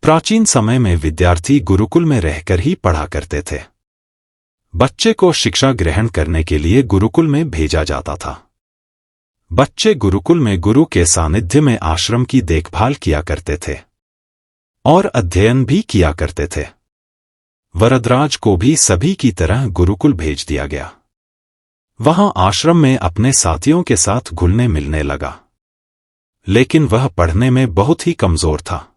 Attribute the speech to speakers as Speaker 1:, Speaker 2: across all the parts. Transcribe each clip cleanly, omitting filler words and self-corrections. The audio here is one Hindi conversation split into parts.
Speaker 1: प्राचीन समय में विद्यार्थी गुरुकुल में रहकर ही पढ़ा करते थे। बच्चे को शिक्षा ग्रहण करने के लिए गुरुकुल में भेजा जाता था। बच्चे गुरुकुल में गुरु के सानिध्य में आश्रम की देखभाल किया करते थे और अध्ययन भी किया करते थे। वरदराज को भी सभी की तरह गुरुकुल भेज दिया गया। वहां आश्रम में अपने साथियों के साथ घुलने मिलने लगा, लेकिन वह पढ़ने में बहुत ही कमजोर था।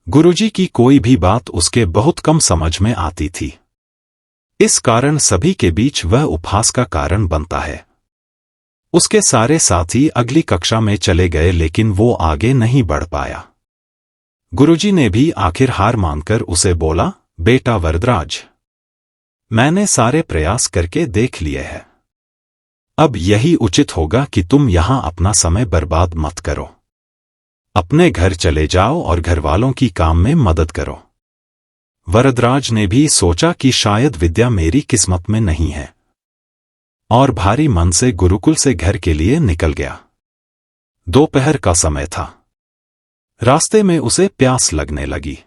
Speaker 1: गुरुजी की कोई भी बात उसके बहुत कम समझ में आती थी। इस कारण सभी के बीच वह उपहास का कारण बनता है। उसके सारे साथी अगली कक्षा में चले गए, लेकिन वो आगे नहीं बढ़ पाया। गुरुजी ने भी आखिर हार मानकर उसे बोला, बेटा वरदराज, मैंने सारे प्रयास करके देख लिए हैं। अब यही उचित होगा कि तुम यहां अपना समय बर्बाद मत करो। अपने घर चले जाओ और घरवालों की काम में मदद करो। वरदराज ने भी सोचा कि शायद विद्या मेरी किस्मत में नहीं है, और भारी मन से गुरुकुल से घर के लिए निकल गया। दोपहर का समय था। रास्ते में उसे प्यास लगने लगी।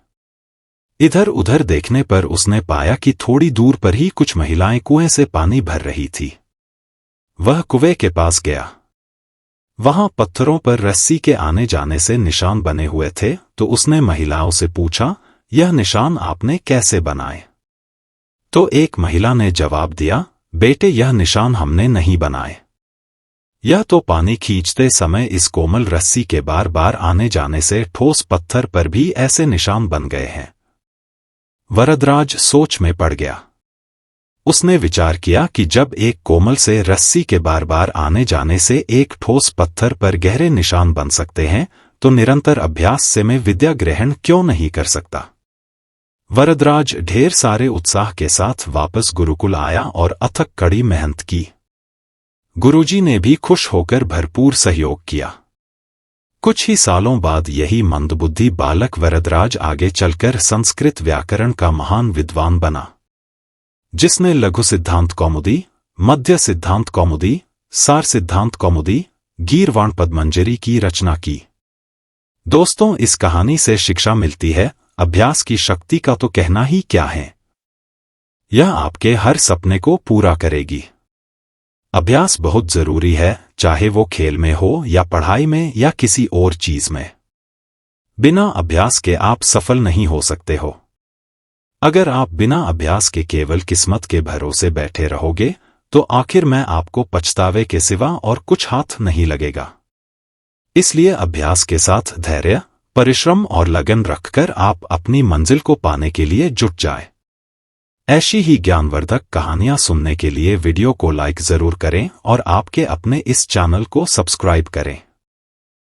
Speaker 1: इधर उधर देखने पर उसने पाया कि थोड़ी दूर पर ही कुछ महिलाएं कुएं से पानी भर रही थी। वह कुएं के पास गया। वहां पत्थरों पर रस्सी के आने जाने से निशान बने हुए थे, तो उसने महिलाओं से पूछा, यह निशान आपने कैसे बनाए? तो एक महिला ने जवाब दिया, बेटे, यह निशान हमने नहीं बनाए। यह तो पानी खींचते समय इस कोमल रस्सी के बार बार आने जाने से ठोस पत्थर पर भी ऐसे निशान बन गए हैं। वरदराज सोच में पड़ गया। उसने विचार किया कि जब एक कोमल से रस्सी के बार बार आने जाने से एक ठोस पत्थर पर गहरे निशान बन सकते हैं, तो निरंतर अभ्यास से मैं विद्या ग्रहण क्यों नहीं कर सकता। वरदराज ढेर सारे उत्साह के साथ वापस गुरुकुल आया और अथक कड़ी मेहनत की। गुरुजी ने भी खुश होकर भरपूर सहयोग किया। कुछ ही सालों बाद यही मंदबुद्धि बालक वरदराज आगे चलकर संस्कृत व्याकरण का महान विद्वान बना, जिसने लघु सिद्धांत कौमुदी, मध्य सिद्धांत कौमुदी, सार सिद्धांत कौमुदी, गीर्वाण पद्मंजरी की रचना की। दोस्तों, इस कहानी से शिक्षा मिलती है, अभ्यास की शक्ति का तो कहना ही क्या है। यह आपके हर सपने को पूरा करेगी। अभ्यास बहुत जरूरी है, चाहे वो खेल में हो या पढ़ाई में या किसी और चीज में। बिना अभ्यास के आप सफल नहीं हो सकते हो। अगर आप बिना अभ्यास के केवल किस्मत के भरोसे बैठे रहोगे, तो आखिर में आपको पछतावे के सिवा और कुछ हाथ नहीं लगेगा। इसलिए अभ्यास के साथ धैर्य, परिश्रम और लगन रखकर आप अपनी मंजिल को पाने के लिए जुट जाए। ऐसी ही ज्ञानवर्धक कहानियां सुनने के लिए वीडियो को लाइक जरूर करें और आपके अपने इस चैनल को सब्सक्राइब करें।